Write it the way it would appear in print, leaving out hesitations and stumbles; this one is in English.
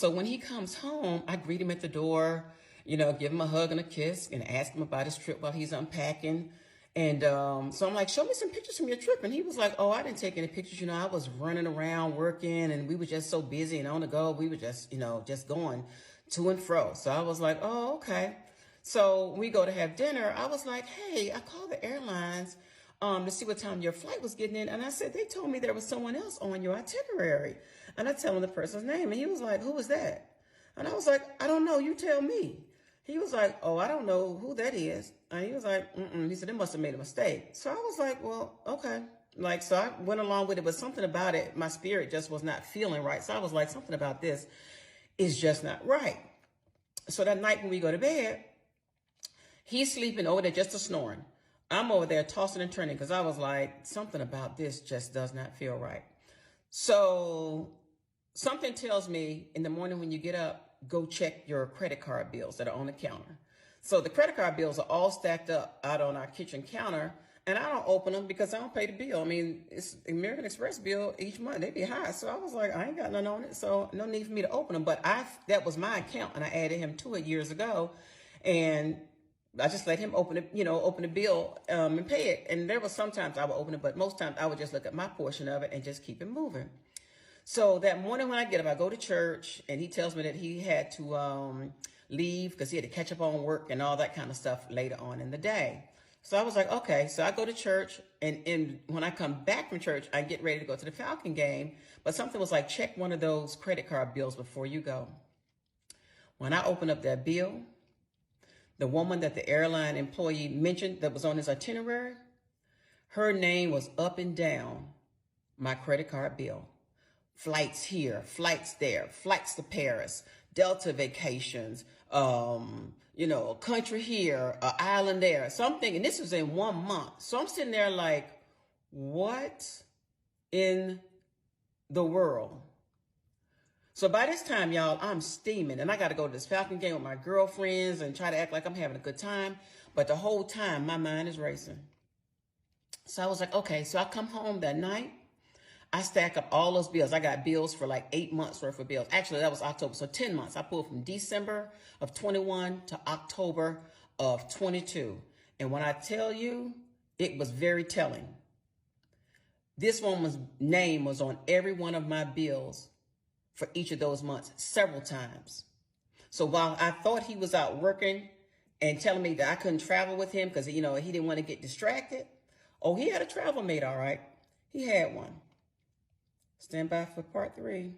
So when he comes home, I greet him at the door, give him a hug and a kiss and ask him about his trip while he's unpacking. And so I'm like, show me some pictures from your trip. And he was like, oh, I didn't take any pictures. I was running around working and we were just so busy and on the go. We were just, just going to and fro. So I was like, oh, okay. So we go to have dinner. I was like, hey, I called the airlines to see what time your flight was getting in. And I said, they told me there was someone else on your itinerary. And I tell him the person's name. And he was like, who was that? And I was like, I don't know. You tell me. He was like, oh, I don't know who that is. And he was like, He said, they must have made a mistake. So I was like, well, okay. So I went along with it, but something about it, my spirit just was not feeling right. So I was like, something about this is just not right. So that night when we go to bed, he's sleeping over there, just a snoring. I'm over there tossing and turning because I was like, something about this just does not feel right. So something tells me in the morning when you get up, go check your credit card bills that are on the counter. So the credit card bills are all stacked up out on our kitchen counter, and I don't open them because I don't pay the bill. I mean, it's American Express bill each month. They be high. So I was like, I ain't got none on it. So no need for me to open them. But that was my account, and I added him to it years ago. And I just let him open it, open the bill and pay it. And there was sometimes I would open it, but most times I would just look at my portion of it and just keep it moving. So that morning when I get up, I go to church and he tells me that he had to leave because he had to catch up on work and all that kind of stuff later on in the day. So I was like, okay. So I go to church and when I come back from church, I get ready to go to the Falcon game. But something was like, check one of those credit card bills before you go. When I open up that bill, the woman that the airline employee mentioned that was on his itinerary, her name was up and down my credit card bill. Flights here, flights there, flights to Paris, Delta vacations, a country here, an island there. So I'm thinking this was in 1 month. So I'm sitting there like, what in the world? So by this time, y'all, I'm steaming and I got to go to this Falcon game with my girlfriends and try to act like I'm having a good time. But the whole time, my mind is racing. So I was like, okay, so I come home that night. I stack up all those bills. I got bills for like 8 months worth of bills. Actually, that was October. So 10 months. I pulled from December of 21 to October of 22. And when I tell you, it was very telling. This woman's name was on every one of my bills for each of those months, several times. So while I thought he was out working and telling me that I couldn't travel with him because, he didn't want to get distracted. Oh, he had a travel mate, all right. He had one. Stand by for part 3.